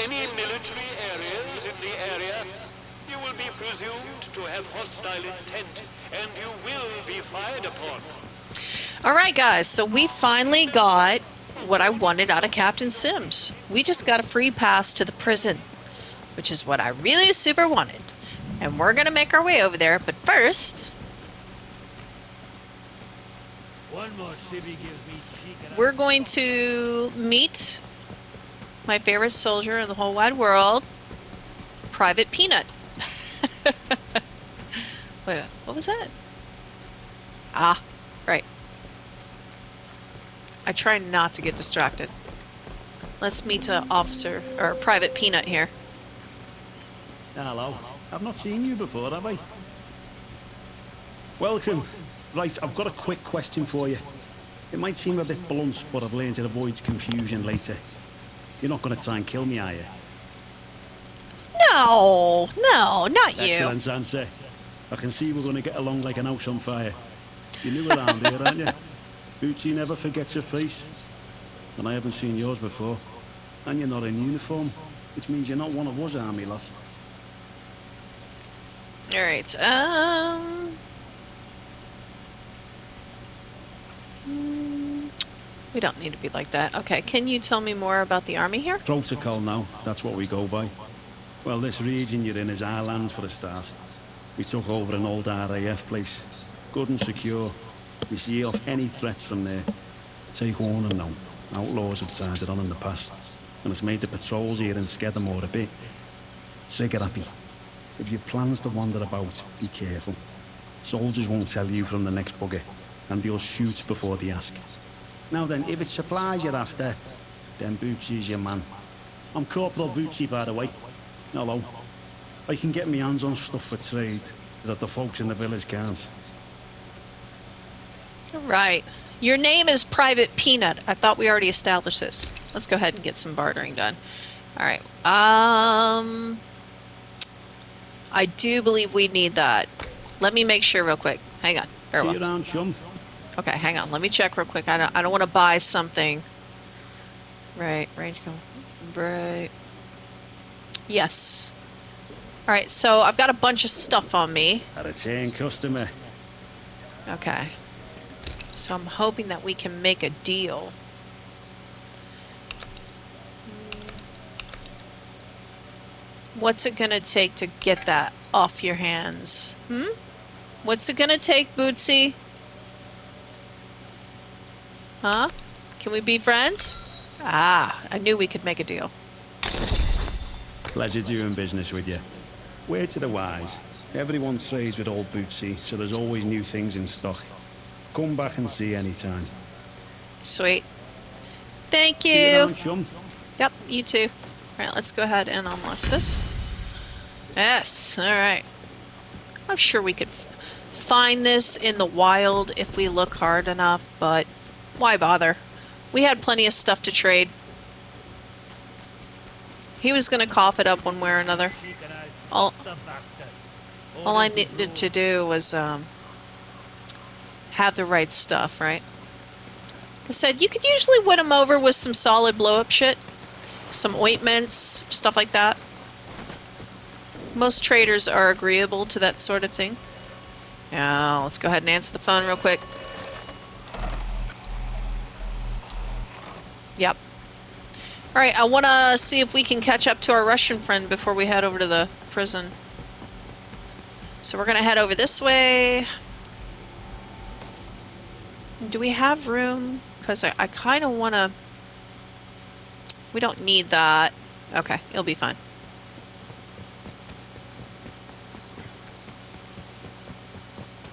any military areas in the area, you will be presumed to have hostile intent, and you will be fired upon. Alright guys, so we finally got what I wanted out of Captain Sims. We just got a free pass to the prison, which is what I really super wanted. And we're gonna make our way over there, but first... One more civvy gives me cheek and we're going to meet my favorite soldier in the whole wide world, Private Peanut. Wait, what was that? Ah, right. I try not to get distracted. Let's meet Officer, or Private Peanut here. Hello. I've not seen you before, have I? Welcome. Right, I've got a quick question for you. It might seem a bit blunt, but I've learned it avoids confusion later. You're not going to try and kill me, are you? No, not you. Excellent answer. I can see we're going to get along like an house on fire. You're new around here, aren't you? Bootsy never forgets your face. And I haven't seen yours before. And you're not in uniform, which means you're not one of us army lads. Alright, we don't need to be like that. Okay, can you tell me more about the army here? Protocol now, that's what we go by. Well, this region you're in is our land for a start. We took over an old RAF place. Good and secure. We see off any threats from there. Take warning now. Outlaws have tried it on in the past. And it's made the patrols here in Skedamore a bit trigger happy. If your plans to wander about, be careful. Soldiers won't tell you from the next bugger, and they'll shoot before they ask. Now then, if it's supplies you're after, then Bootsy's your man. I'm Corporal Bootsy, by the way. Hello. I can get my hands on stuff for trade that the folks in the village can't. Right. Your name is Private Peanut. I thought we already established this. Let's go ahead and get some bartering done. Alright. I do believe we need that. Let me make sure real quick. Hang on. Very well. See you around, chum. Okay, hang on. Let me check real quick. I don't want to buy something. Right. Range come. Right. Yes. Alright, so I've got a bunch of stuff on me. A return customer. Okay. So I'm hoping that we can make a deal. What's it gonna take to get that off your hands? What's it gonna take, Bootsy? Huh? Can we be friends? Ah, I knew we could make a deal. Pleasure doing business with you. Word to the wise. Everyone trades with old Bootsy, so there's always new things in stock. Come back and see anytime. Sweet. Thank See you you. around, chum. Yep, you too. Alright, let's go ahead and unlock this. Yes, alright. I'm sure we could find this in the wild if we look hard enough, but why bother? We had plenty of stuff to trade. He was gonna cough it up one way or another. cheek and All the bastard. all I needed to do was have the right stuff, right? I said you could usually win him over with some solid blow-up shit. Some ointments, stuff like that. Most traders are agreeable to that sort of thing. Now, let's go ahead and answer the phone real quick. Yep. Alright, I want to see if we can catch up to our Russian friend before we head over to the prison. So we're going to head over this way. Do we have room? Because I kind of want to... We don't need that. Okay, it'll be fine.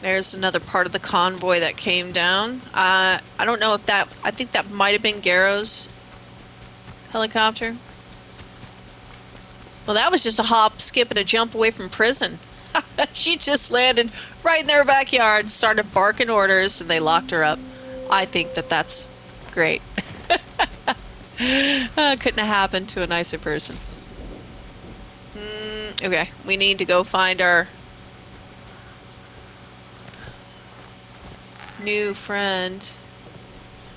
There's another part of the convoy that came down. I don't know if that... I think that might have been Garrow's helicopter. Well, that was just a hop, skip, and a jump away from prison. She just landed right in their backyard, started barking orders, and they locked her up. I think that that's great. Couldn't have happened to a nicer person. Okay, we need to go find our new friend.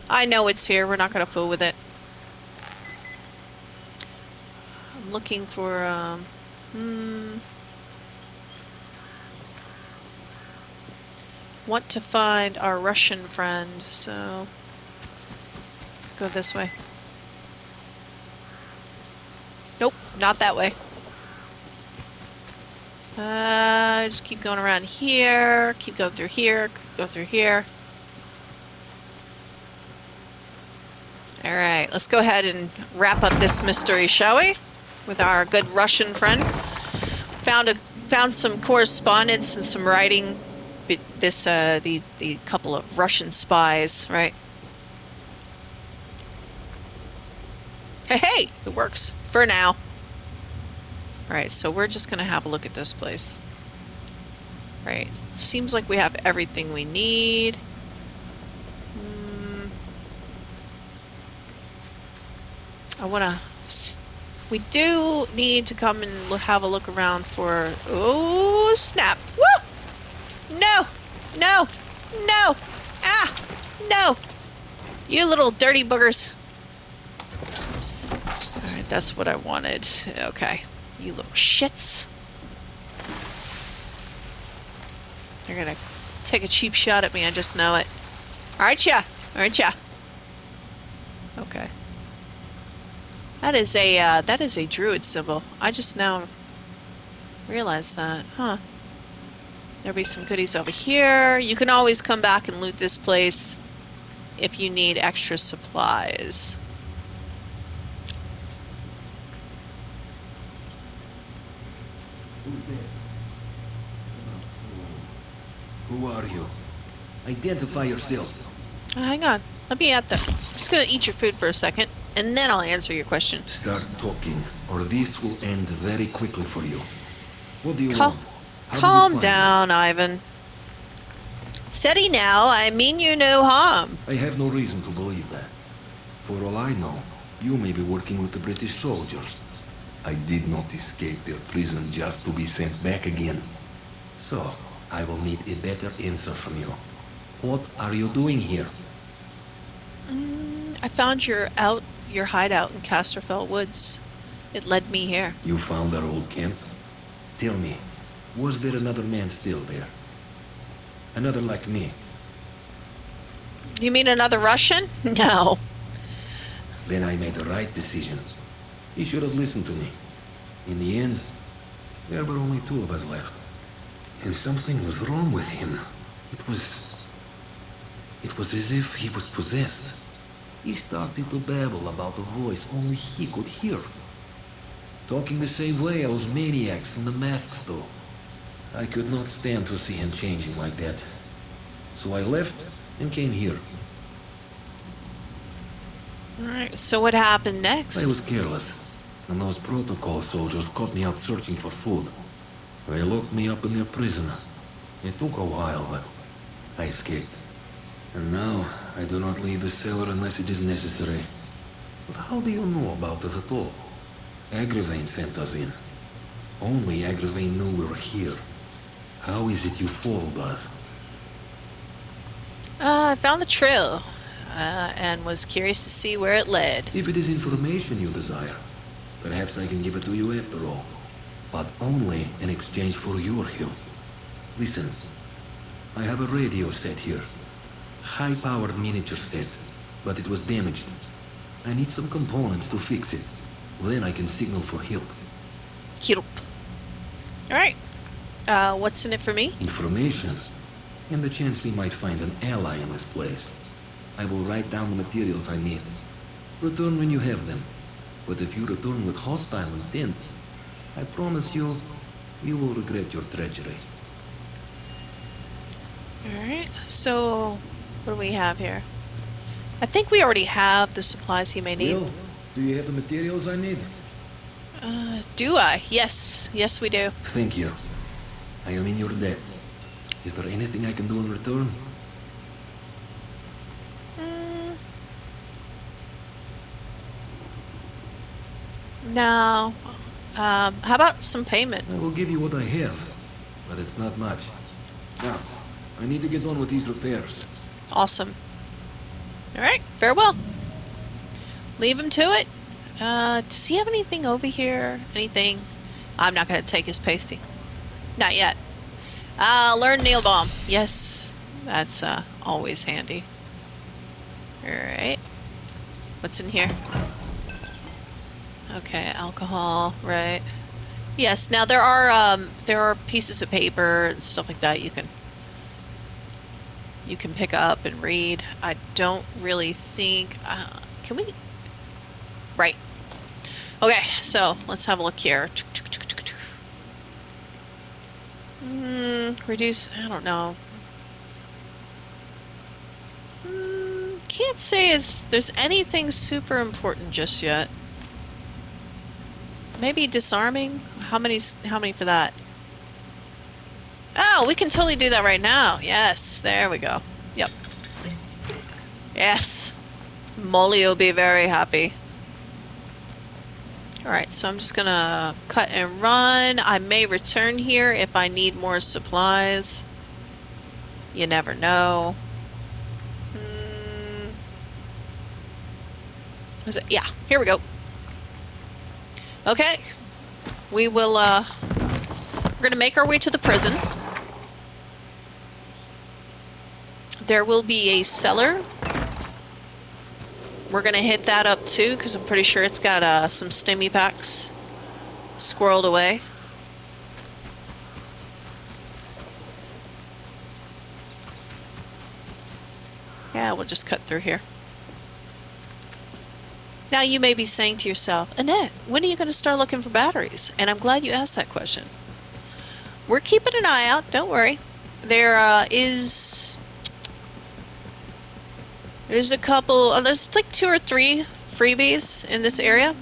I know it's here. We're not going to fool with it. I'm looking for, want to find our Russian friend, so let's go this way. Nope, not that way. Just keep going around here, keep going through here, go through here. Alright, let's go ahead and wrap up this mystery, shall we? With our good Russian friend. Found some correspondence and some writing. The couple of Russian spies, right? Hey, it works for now. Alright, so we're just gonna have a look at this place. Right, seems like we have everything we need. We do need to come and have a look around for... Oh, snap! Woo! No! No! No! Ah! No! You little dirty boogers. Alright, that's what I wanted. Okay. You little shits. You're gonna take a cheap shot at me, I just know it. Aren't ya? Aren't ya? Okay. That is a druid symbol. I just now realized that. Huh. There'll be some goodies over here. You can always come back and loot this place if you need extra supplies. Who's there? Who are you? Identify yourself. Hang on. Let me at them. I'm just gonna eat your food for a second, and then I'll answer your question. Start talking, or this will end very quickly for you. What do you want? How did you Calm find down, Ivan. Steady now. I mean you no harm. me? I have no reason to believe that. For all I know, you may be working with the British soldiers. I did not escape their prison just to be sent back again. So, I will need a better answer from you. What are you doing here? I found your hideout in Casterfell Woods. It led me here. You found our old camp? Tell me, was there another man still there? Another like me? You mean another Russian? No. Then I made the right decision. He should have listened to me. In the end, there were only two of us left. And something was wrong with him. It was as if he was possessed. He started to babble about a voice only he could hear. Talking the same way those maniacs in the masks do. I could not stand to see him changing like that. So I left and came here. Alright, so what happened next? I was careless, and those protocol soldiers caught me out searching for food. They locked me up in their prison. It took a while, but I escaped. And now, I do not leave the cellar unless it is necessary. But how do you know about us at all? Agravain sent us in. Only Agravain knew we were here. How is it you followed us? I found the trail, and was curious to see where it led. If it is information you desire, perhaps I can give it to you after all. But only in exchange for your help. Listen, I have a radio set here. High-powered miniature set, but it was damaged. I need some components to fix it. Then I can signal for help. Help. Alright. What's in it for me? Information, and the chance we might find an ally in this place. I will write down the materials I need. Return when you have them. But if you return with hostile intent, I promise you, you will regret your treachery. Alright, so what do we have here? I think we already have the supplies he may need. Well, do you have the materials I need? Do I? Yes. Yes, we do. Thank you. I am in your debt. Is there anything I can do in return? No. How about some payment? I will give you what I have, but it's not much. Now, I need to get on with these repairs. Awesome. Alright, farewell. Leave him to it. Does he have anything over here? Anything? I'm not gonna take his pasty. Not yet. Learn nail bomb. Yes. That's, always handy. Alright. What's in here? Okay, alcohol, right. Yes, now there are pieces of paper and stuff like that you can pick up and read. I don't really think, can we? Right. Okay, so let's have a look here. Reduce, I don't know. Can't say there's anything super important just yet. Maybe disarming? How many for that? Oh, we can totally do that right now. Yes, there we go. Yep. Yes. Molly will be very happy. Alright, so I'm just gonna cut and run. I may return here if I need more supplies. You never know. Was it? Yeah, here we go. Okay. We will, we're gonna make our way to the prison. There will be a cellar. We're gonna hit that up too, because I'm pretty sure it's got some stimmy packs squirreled away. Yeah, we'll just cut through here. Now you may be saying to yourself, Annette, when are you going to start looking for batteries? And I'm glad you asked that question. We're keeping an eye out, don't worry. There's a couple, there's like 2 or 3 freebies in this area.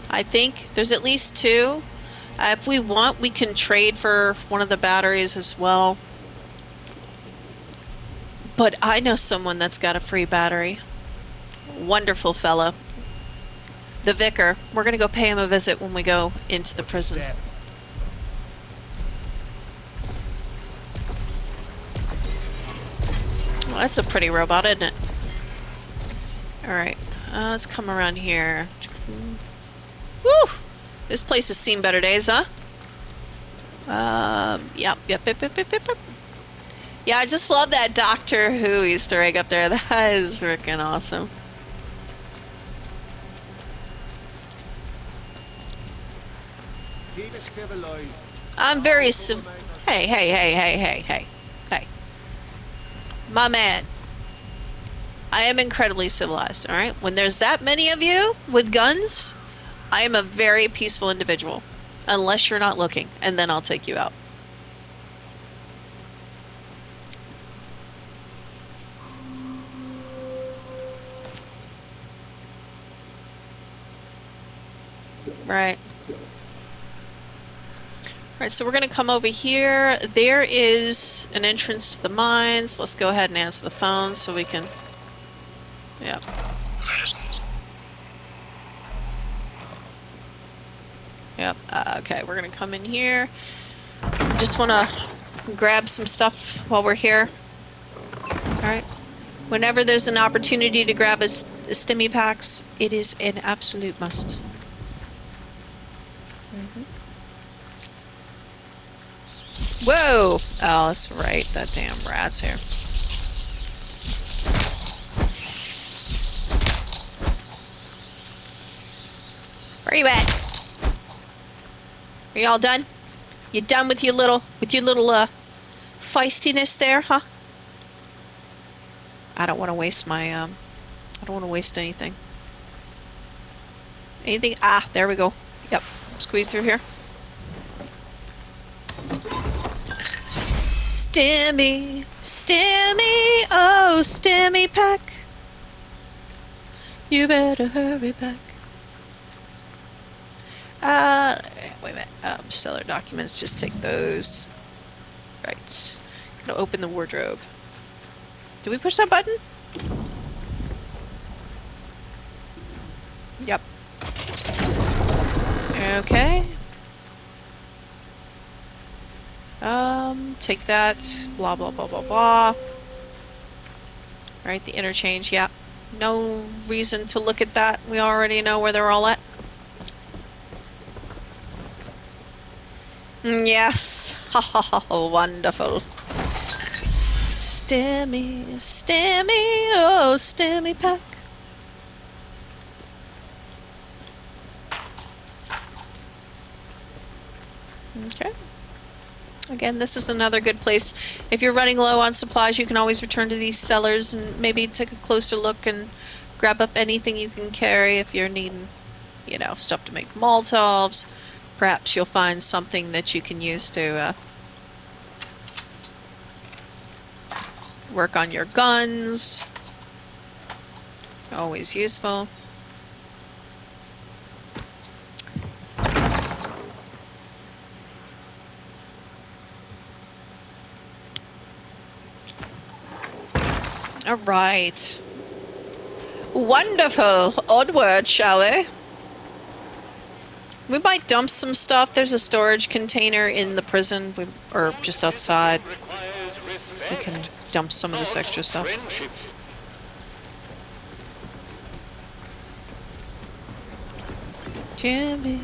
I think there's at least 2. If we want, we can trade for one of the batteries as well. But I know someone that's got a free battery. Wonderful fella. The vicar. We're gonna go pay him a visit when we go into the prison. Well, that's a pretty robot, isn't it? Alright, let's come around here. Woo! This place has seen better days, huh? Yep. Yeah, I just love that Doctor Who Easter egg up there. That is freaking awesome. I'm very Hey. My man. I am incredibly civilized, alright? When there's that many of you with guns, I am a very peaceful individual. Unless you're not looking, and then I'll take you out. Right. Alright, so we're going to come over here. There is an entrance to the mines. Let's go ahead and answer the phone so we can... Yeah. Yep, okay, we're going to come in here. Just want to grab some stuff while we're here. Alright. Whenever there's an opportunity to grab a stimmy packs, it is an absolute must. Whoa! Oh, that's right. That damn rat's here. Where are you at? Are you all done? You done with your little feistiness there, huh? I don't want to waste my I don't want to waste anything. Anything? Ah, there we go. Yep. Squeeze through here. Stimmy, oh, stimmy pack. You better hurry back. Wait a minute. Seller documents, just take those. Right. Gonna open the wardrobe. Did we push that button? Yep. Okay. Take that. Blah, blah, blah, blah, blah. Right, the interchange, yeah. No reason to look at that. We already know where they're all at. Yes. Ha ha ha. Wonderful. Stimmy, stimmy, oh, stimmy pack. Okay. Again, this is another good place. If you're running low on supplies, you can always return to these cellars and maybe take a closer look and grab up anything you can carry if you're needing, you know, stuff to make Molotovs. Perhaps you'll find something that you can use to work on your guns. Always useful. All right. Wonderful. Onward, shall we? We might dump some stuff. There's a storage container in the prison, or just outside. Requires respect, We can dump some of this not extra stuff. friendship. Jimmy.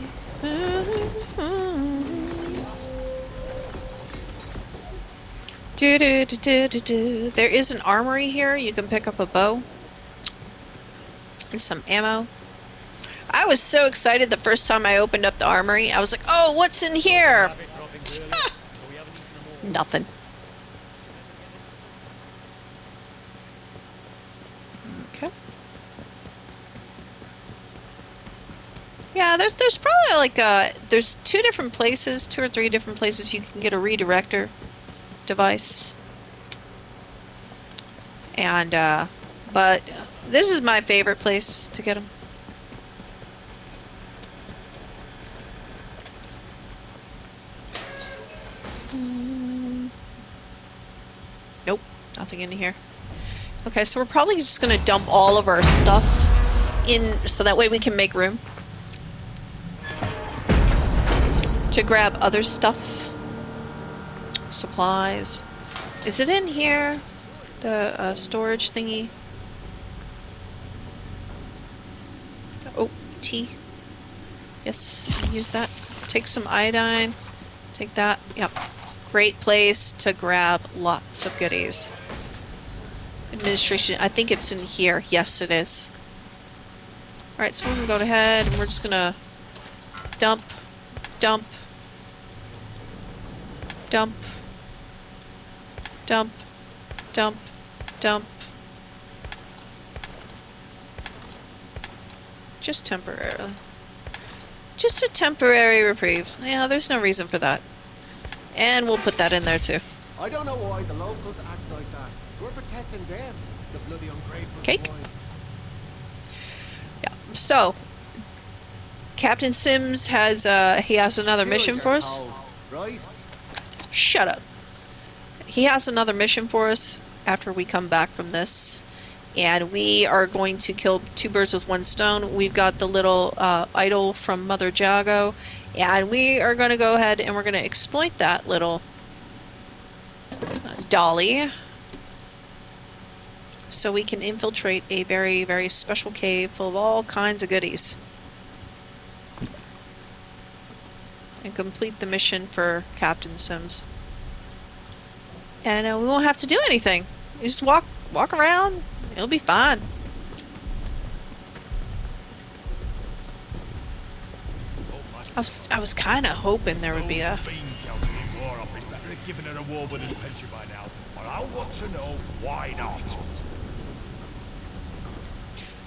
Do. There is an armory here. You can pick up a bow and some ammo. I was so excited the first time I opened up the armory. I was like, oh, what's in here? Nothing. Okay. Yeah, there's probably like there's two or three different places you can get a redirector device. And but this is my favorite place to get them. Nope, nothing in here. Okay, so we're probably just gonna dump all of our stuff in so that way we can make room to grab other stuff. Supplies. Is it in here? The storage thingy? Oh, tea. Yes, use that. Take some iodine. Take that. Yep. Great place to grab lots of goodies. Administration. I think it's in here. Yes, it is. Alright, so we're going to go ahead and we're just going to dump, dump, dump, dump, dump, dump. Just temporarily. Just a temporary reprieve. Yeah, there's no reason for that. And we'll put that in there too. I don't know why the locals act like that. We're protecting them, the bloody ungrateful Cake? swine. Yeah. So, Captain Sims has he has another Do as mission you're for us. told, right? Shut up. He has another mission for us after we come back from this. And we are going to kill two birds with one stone. We've got the little idol from Mother Jago. And we are going to go ahead and we're going to exploit that little dolly. So we can infiltrate a very, very special cave full of all kinds of goodies. And complete the mission for Captain Sims. And we won't have to do anything. You just walk around. It'll be fine. I was kind of hoping there would be a... Given an award with his pension by now, but I want to know why not.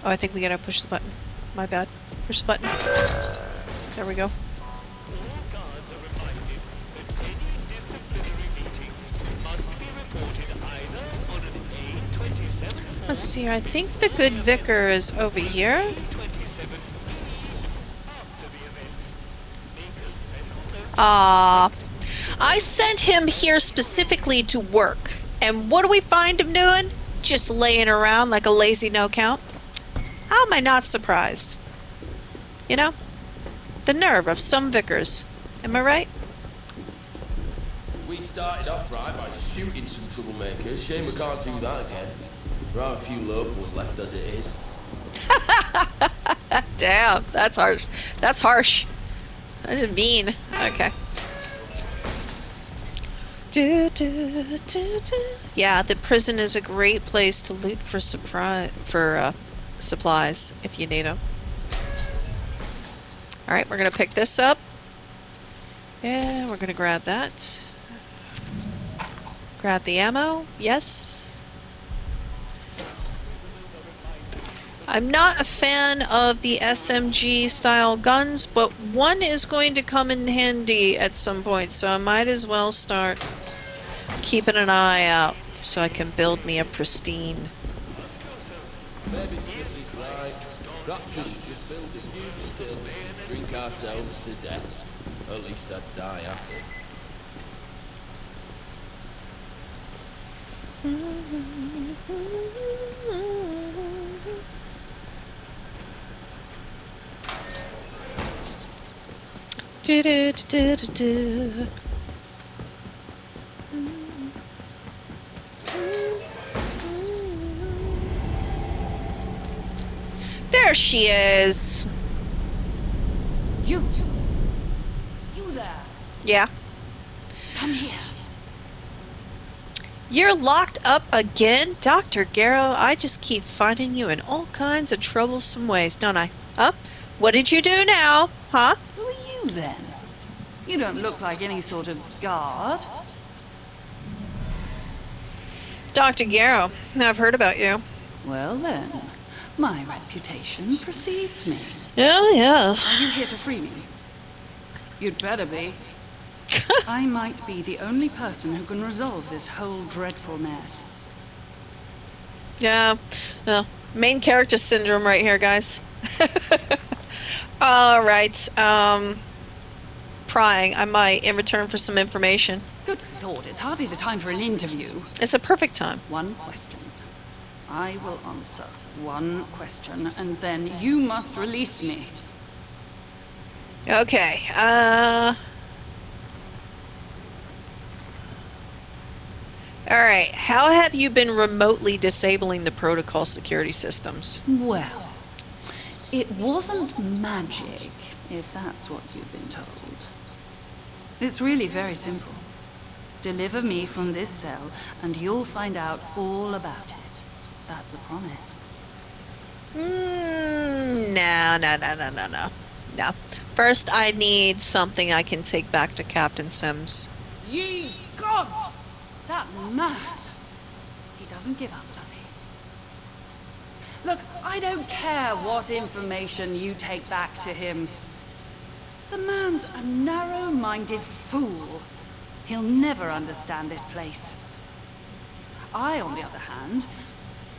Oh, I think we gotta push the button. My bad. Push the button. There we go. All guards are reminded that any disciplinary meetings must be reported either on an A27 form. Let's see. I think the good vicar is over here. A27 after the event. Make a special note. Ah. I sent him here specifically to work. And what do we find him doing? Just laying around like a lazy no-count. How am I not surprised? You know? The nerve of some vicars. Am I right? We started off right by shooting some troublemakers. Shame we can't do that again. There are a few locals left as it is. Damn, that's harsh. That's harsh. I didn't mean. Okay. Yeah, the prison is a great place to loot for supplies if you need them. All right, we're gonna pick this up. Yeah, we're gonna grab that. Grab the ammo. Yes. I'm not a fan of the SMG style guns, but one is going to come in handy at some point, so I might as well start keeping an eye out so I can build me a pristine. Maybe Smitty's right. Perhaps we should just build a huge still, drink ourselves to death. At least I'd die happy. Do-do-do-do-do. There she is. You there. Yeah. Come here. You're locked up again? Dr. Garrow, I just keep finding you in all kinds of troublesome ways, don't I? Huh? What did you do now? Huh? Who are you then? You don't look like any sort of guard. Dr. Garrow, I've heard about you. Well then, my reputation precedes me. Oh, yeah. Are you here to free me? You'd better be. I might be the only person who can resolve this whole dreadful mess. Yeah. Main character syndrome right here, guys. All right. Prying, I might, in return for some information. Good Lord, it's hardly the time for an interview. It's a perfect time. One question. I will answer one question, and then you must release me. Okay, Alright, how have you been remotely disabling the protocol security systems? Well, it wasn't magic, if that's what you've been told. It's really very simple. Deliver me from this cell, and you'll find out all about it. That's a promise. No. No. First, I need something I can take back to Captain Sims. Ye gods! That man! He doesn't give up, does he? Look, I don't care what information you take back to him. The man's a narrow-minded fool. He'll never understand this place. I, on the other hand,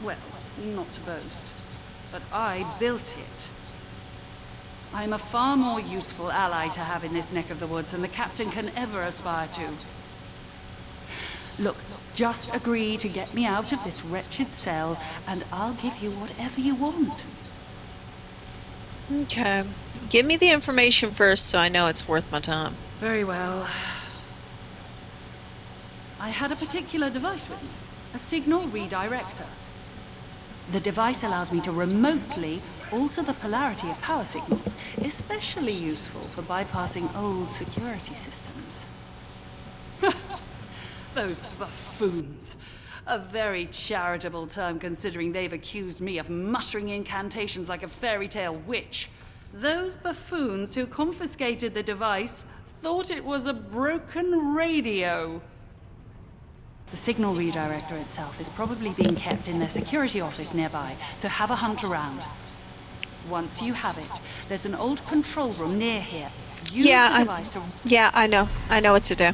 well, not to boast, but I built it. I'm a far more useful ally to have in this neck of the woods than the captain can ever aspire to. Look, just agree to get me out of this wretched cell, and I'll give you whatever you want. Okay. Give me the information first so I know it's worth my time. Very well. I had a particular device with me, a signal redirector. The device allows me to remotely alter the polarity of power signals, especially useful for bypassing old security systems. Those buffoons. A very charitable term considering they've accused me of muttering incantations like a fairy tale witch. Those buffoons who confiscated the device thought it was a broken radio. The signal redirector itself is probably being kept in their security office nearby, so have a hunt around. Once you have it, there's an old control room near here. Use the device to... Yeah, I know. I know what to do.